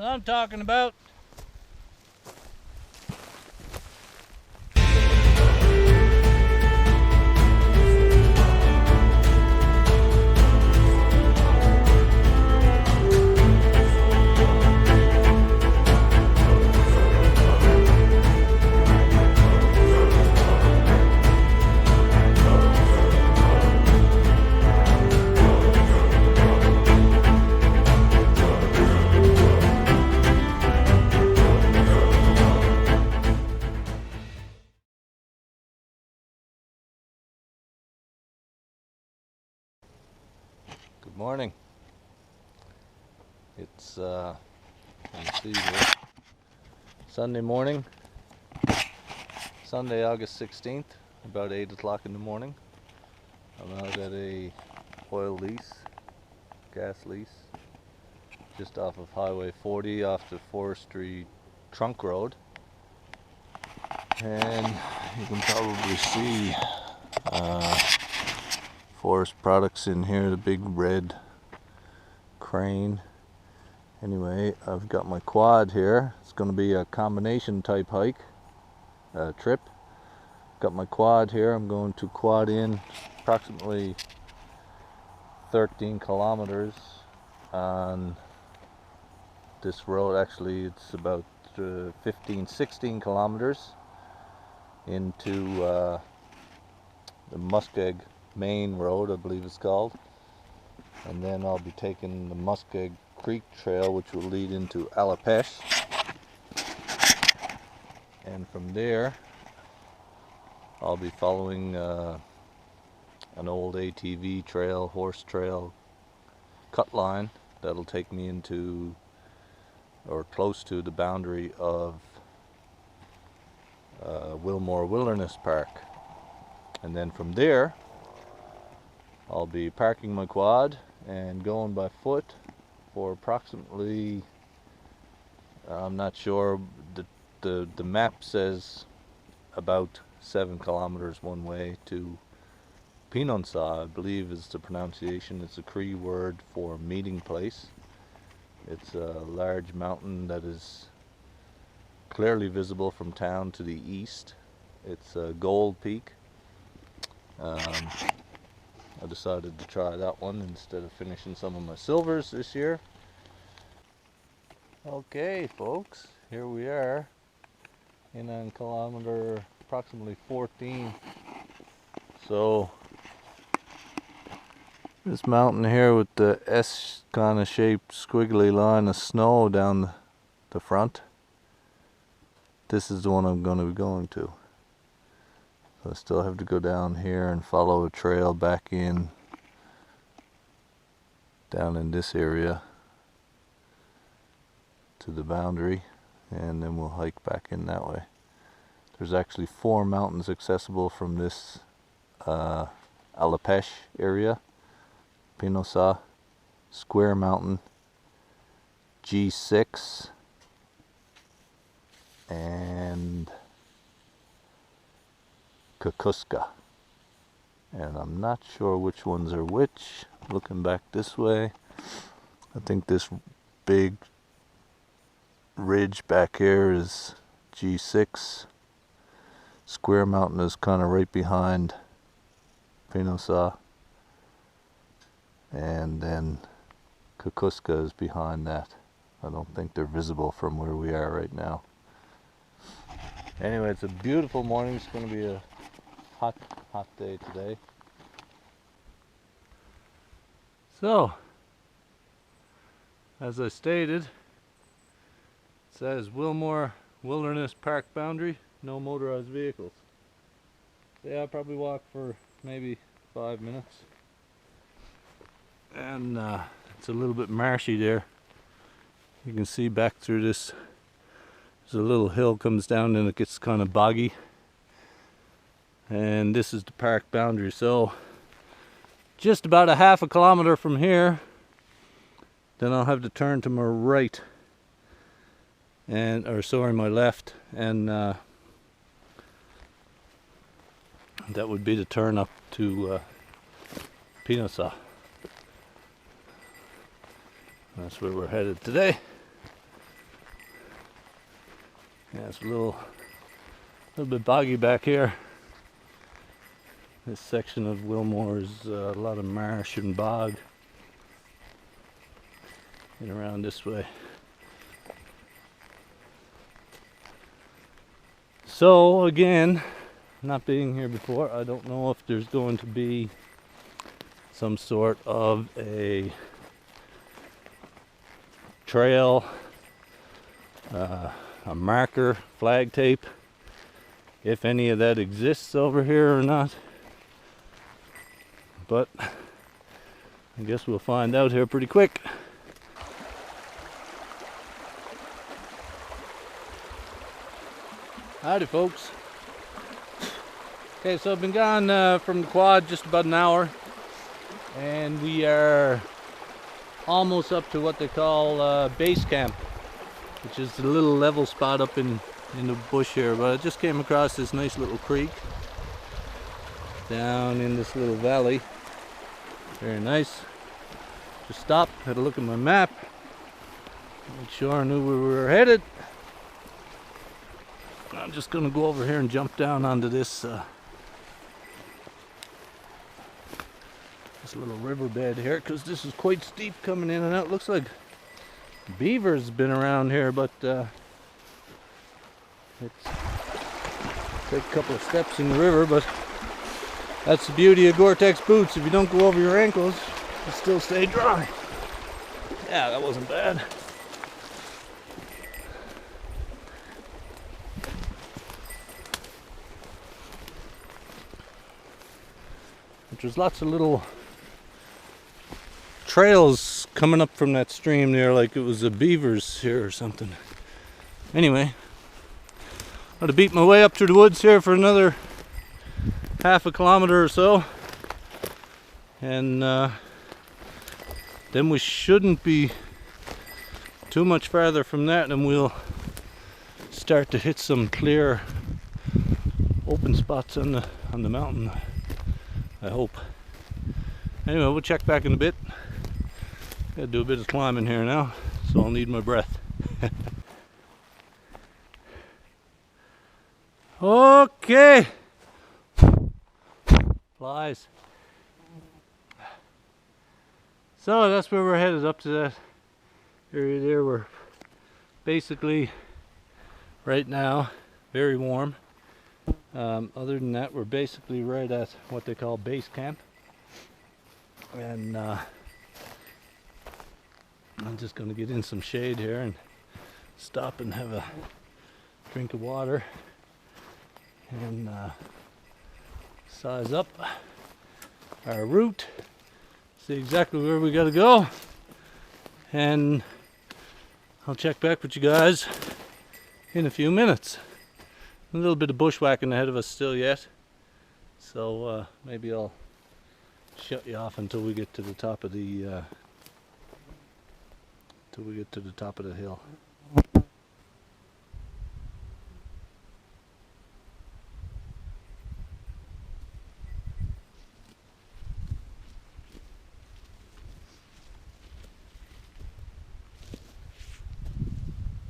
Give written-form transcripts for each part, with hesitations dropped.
what I'm talking about. Good morning. It's let me see here. Sunday morning, Sunday, August 16th, about 8 o'clock in the morning. I'm out at a oil lease, gas lease, just off of Highway 40 off the Forestry Trunk Road. And you can probably see forest products in here, the big red crane. Anyway, I've got my quad here. It's going to be a combination type hike, trip. Got my quad here. I'm going to quad in approximately 13 kilometers on this road. Actually, it's about 16 kilometers into the Muskeg Main Road, I believe it's called. And then I'll be taking the Muskeg Creek Trail, which will lead into Alapesh. And from there, I'll be following an old ATV trail, horse trail, cut line that'll take me into or close to the boundary of Wilmore Wilderness Park. And then from there, I'll be parking my quad and going by foot for approximately, I'm not sure, the map says about 7 kilometers one way to Pehonanseh, I believe is the pronunciation. It's a Cree word for meeting place. It's a large mountain that is clearly visible from town to the east. It's a gold peak. I decided to try that one instead of finishing some of my silvers this year. Okay folks, here we are in on kilometer approximately 14. So this mountain here with the S kind of shaped squiggly line of snow down the front, this is the one I'm going to be going to. So I still have to go down here and follow a trail back in down in this area to the boundary, and then we'll hike back in that way. There's actually 4 mountains accessible from this Alapesh area: Pehonanseh, Square Mountain, G6, and Kukuska. And I'm not sure which ones are which. Looking back this way, I think this big ridge back here is G6. Square Mountain is kind of right behind Pehonanseh, and then Kukuska is behind that. I don't think they're visible from where we are right now. Anyway, it's a beautiful morning. It's going to be a hot day today. So, as I stated, it says Wilmore Wilderness Park boundary, no motorized vehicles. Yeah, I'll probably walk for maybe 5 minutes. And it's a little bit marshy there. You can see back through this, there's a little hill comes down and it gets kind of boggy. And this is the park boundary. So just about a half a kilometer from here, then I'll have to turn to my right, and my left, and that would be the turn up to Pehonanseh. That's where we're headed today. Yeah, it's a little bit boggy back here. This section of Wilmore is a lot of marsh and bog. And around this way. So again, not being here before, I don't know if there's going to be some sort of a trail, a marker, flag tape, if any of that exists over here or not. But I guess we'll find out here pretty quick. Howdy folks. Okay, so I've been gone from the quad just about an hour, and we are almost up to what they call base camp, which is a little level spot up in the bush here. But I just came across this nice little creek down in this little valley. Very nice. Just stopped, had a look at my map, make sure I knew where we were headed. I'm just going to go over here and jump down onto this this little riverbed here, because this is quite steep coming in and out. Looks like beavers been around here, but it's take a couple of steps in the river. But that's the beauty of Gore-Tex boots. If you don't go over your ankles, you still stay dry. Yeah, that wasn't bad. There's lots of little trails coming up from that stream there, like it was the beavers here or something. Anyway, I'm gonna beat my way up through the woods here for another half a kilometer or so, and then we shouldn't be too much farther from that, and we'll start to hit some clear open spots on the mountain, I hope. Anyway, we'll check back in a bit. Gotta do a bit of climbing here now, so I'll need my breath. Okay. Flies. So that's where we're headed, up to that area there. We're basically right now very warm. Other than that, we're basically right at what they call base camp, and I'm just going to get in some shade here and stop and have a drink of water and size up our route, see exactly where we got to go, and I'll check back with you guys in a few minutes. A little bit of bushwhacking ahead of us still yet, so maybe I'll shut you off until we get to the top of the hill.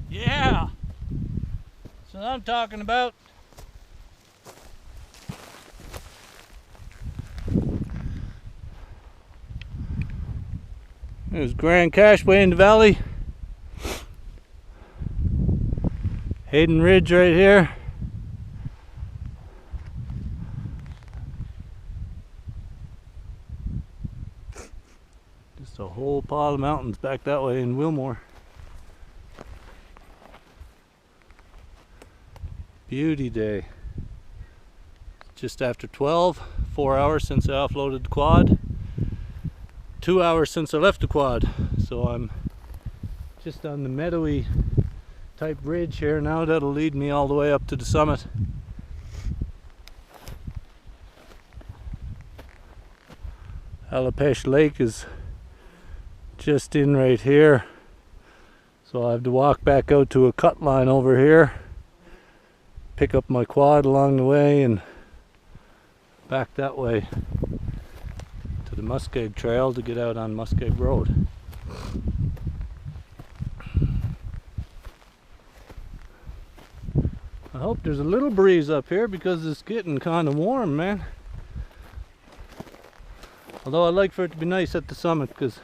Yeah. So I'm talking about. There's Grand Cashway in the valley. Hayden Ridge right here. Just a whole pile of mountains back that way in Wilmore. Beauty day. Just after 12, 4 hours since I offloaded the quad, 2 hours since I left the quad. So I'm just on the meadowy type ridge here now that'll lead me all the way up to the summit. Alapesh Lake is just in right here, so I have to walk back out to a cut line over here, pick up my quad along the way, and back that way to the Muskeg Trail to get out on Muskeg Road. hope there's a little breeze up here because it's getting kind of warm, man. Although I'd like for it to be nice at the summit because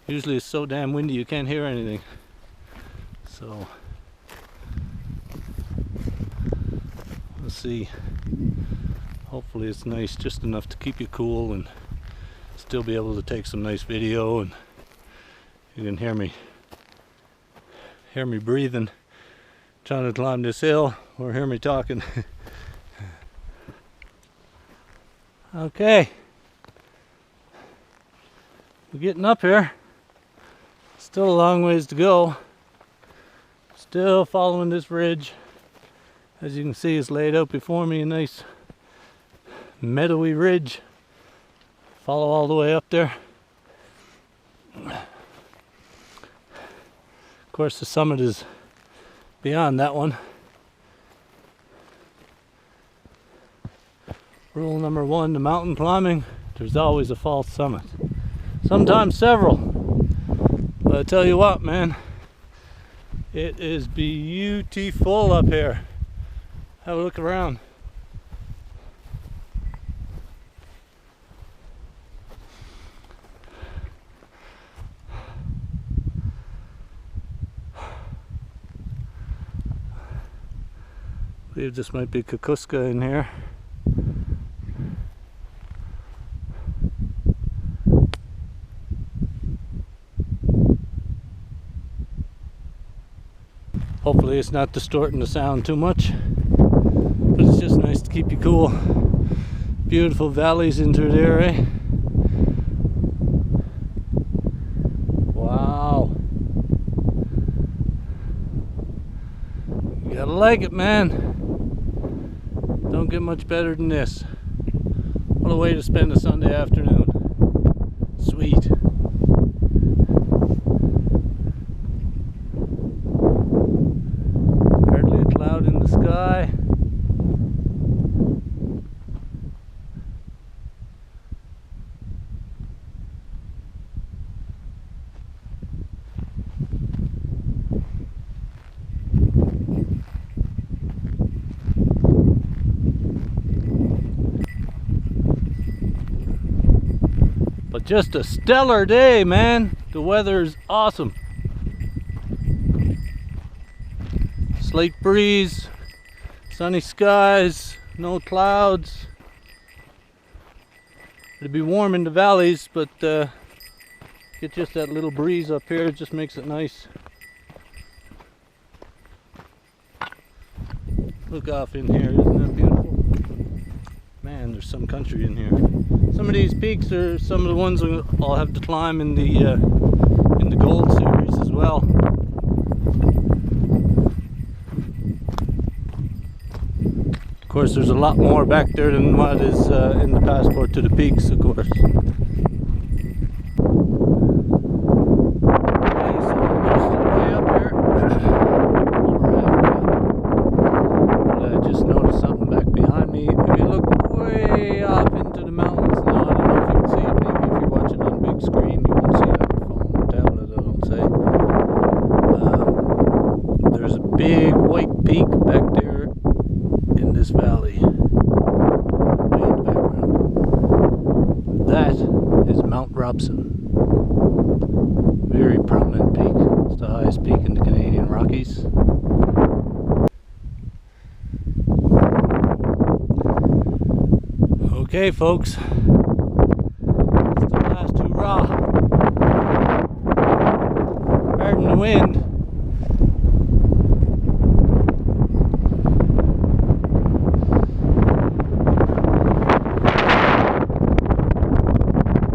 usually it's so damn windy you can't hear anything. So let's see. Hopefully it's nice, just enough to keep you cool and still be able to take some nice video, and you can hear me breathing, trying to climb this hill, or hear me talking. Okay, we're getting up here. Still a long ways to go. Still following this ridge. As you can see, it's laid out before me, a nice meadowy ridge. Follow all the way up there. Of course, the summit is beyond that one. Rule number one to mountain climbing: there's always a false summit. Sometimes several. But I tell you what, man, it is beautiful up here. Have a look around. I believe this might be Kokuska in here. Hopefully it's not distorting the sound too much, but it's just nice to keep you cool. Beautiful valleys in through there, eh? Wow. You gotta like it, man. Don't get much better than this. What a way to spend a Sunday afternoon. Sweet. Hardly a cloud in the sky. But just a stellar day, man. The weather's awesome. Slight breeze, sunny skies, no clouds. It'll be warm in the valleys, but get just that little breeze up here. It just makes it nice. Look off in here, isn't that beautiful? Man, there's some country in here. Some of these peaks are some of the ones I'll have to climb in the Gold series as well. Of course, there's a lot more back there than what is in the Passport to the Peaks, of course. Just noticed something back behind me. If you look way off into the mountains, now I don't know if you can see it. Maybe if you're watching on a big screen, you won't see it on your phone or tablet, I don't say. There's a big white peak back there in this valley, way in the background. That is Mount Robson. Very prominent peak. It's the highest peak in the Canadian Rockies. Okay, folks, it's the last hurrah. Pardon the wind.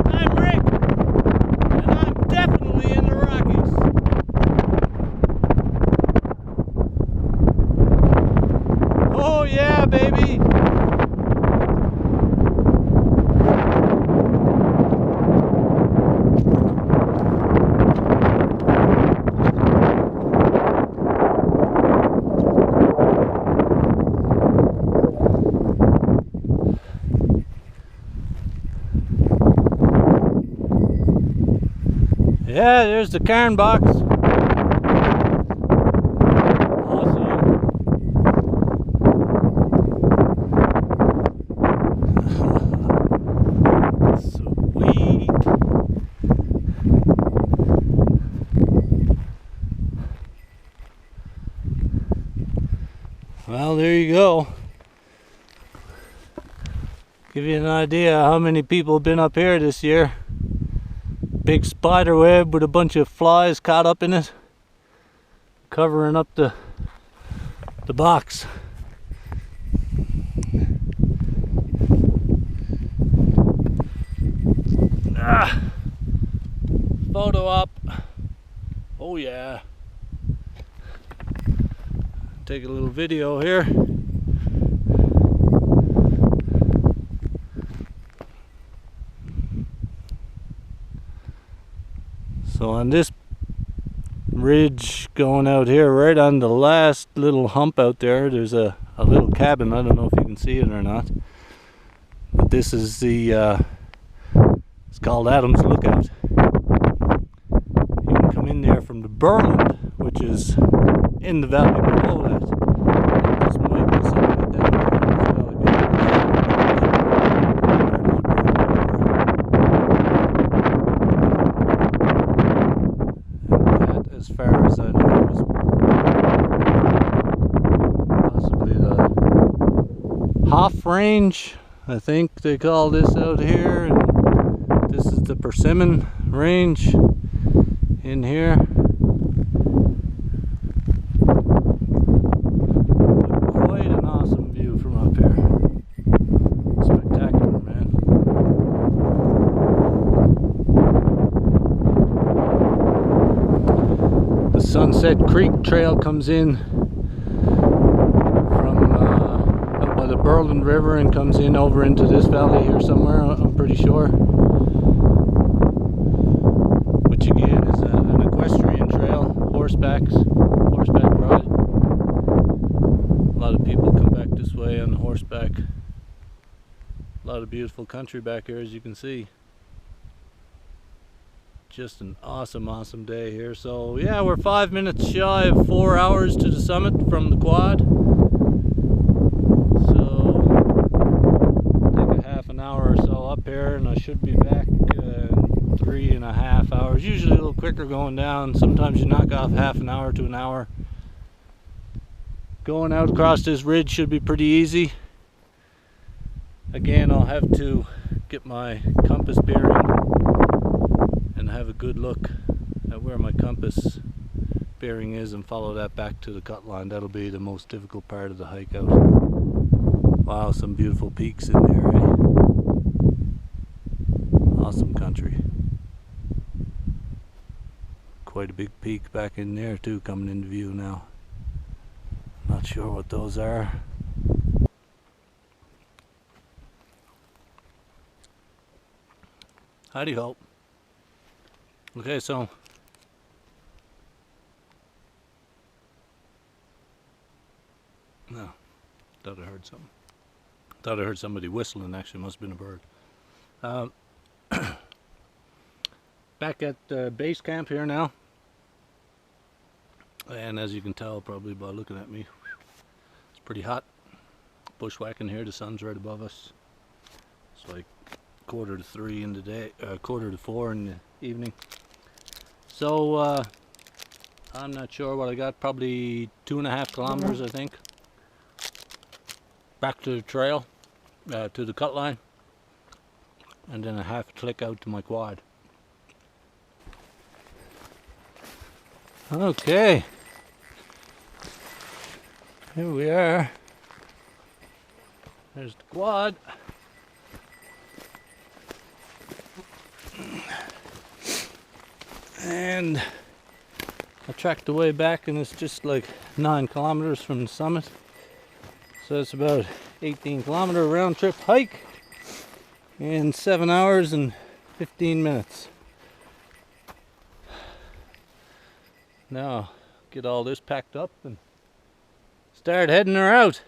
I'm Rick, and I'm definitely in the Rockies. Oh yeah, baby. Yeah, there's the cairn box. Awesome. Well, there you go. Give you an idea how many people have been up here this year. Big spider web with a bunch of flies caught up in it, covering up the box. Photo op. Oh yeah. Take a little video here. So on this ridge going out here, right on the last little hump out there, there's a little cabin. I don't know if you can see it or not, but this is the it's called Adam's Lookout. You can come in there from the Berland, which is in the valley below that. This might be some of it down there in this valley below that. And that, as far as I know, was possibly the half range, I think they call this out here. And this is the persimmon range in here. Quite an awesome view from up here. Spectacular, man. The Sunset Creek Trail comes in from up by the Berland River and comes in over into this valley here somewhere, I'm pretty sure. Which again is an equestrian trail, horseback ride. A lot of people come back this way on horseback. A lot of beautiful country back here, as you can see. Just an awesome day here. So yeah, we're 5 minutes shy of 4 hours to the summit from the quad. So take a half an hour or so up here, and I should be back in 3.5 hours. Usually a little quicker going down. Sometimes you knock off half an hour to an hour. Going out across this ridge should be pretty easy. Again, I'll have to get my compass bearing and have a good look at where my compass bearing is and follow that back to the cut line. That'll be the most difficult part of the hike out. Wow, some beautiful peaks in there, eh? Awesome country. Quite a big peak back in there too, coming into view now. Not sure what those are. Howdy ho. Okay, so no, thought I heard something. Thought I heard somebody whistling. Actually, must have been a bird. Back at base camp here now, and as you can tell probably by looking at me, it's pretty hot. Bushwhacking here. The sun's right above us. It's like 2:45 in the day, 3:45 in the evening. So I'm not sure what I got, probably 2.5 kilometers I think, back to the trail, to the cut line, and then a half click out to my quad. Okay, here we are. There's the quad. And I tracked the way back, and it's just like 9 kilometers from the summit. So it's about 18-kilometer round trip hike in 7 hours and 15 minutes. Now get all this packed up and start heading her out.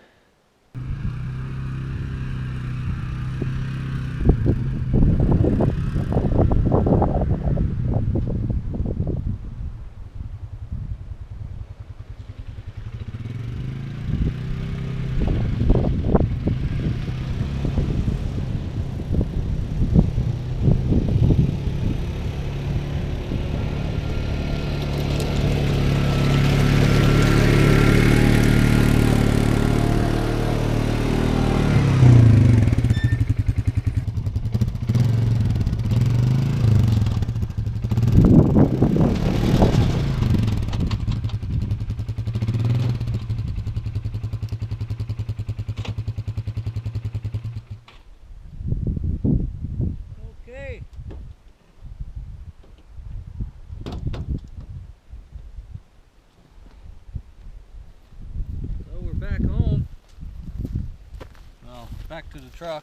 back to the truck.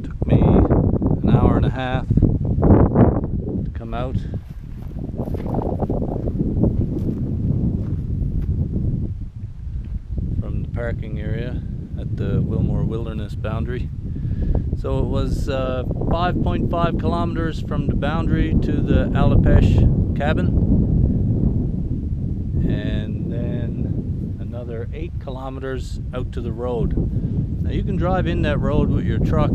Took me an hour and a half to come out. From the parking area at the Wilmore Wilderness boundary. So it was 5.5 kilometers from the boundary to the Alapesh cabin, and then another 8 kilometers out to the road. Now you can drive in that road with your truck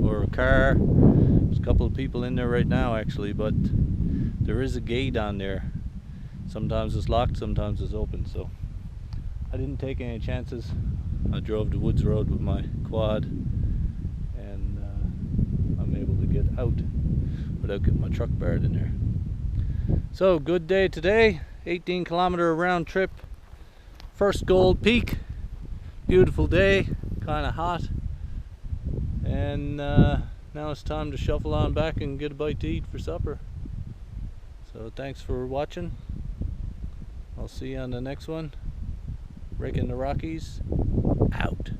or a car. There's a couple of people in there right now actually, but there is a gate on there. Sometimes it's locked, sometimes it's open, so I didn't take any chances. I drove the woods road with my quad, and I'm able to get out without getting my truck barred in there. So good day today, 18-kilometer round trip, first Gold Peak, beautiful day, kind of hot, and now it's time to shuffle on back and get a bite to eat for supper. So thanks for watching. I'll see you on the next one. Raking the Rockies, out.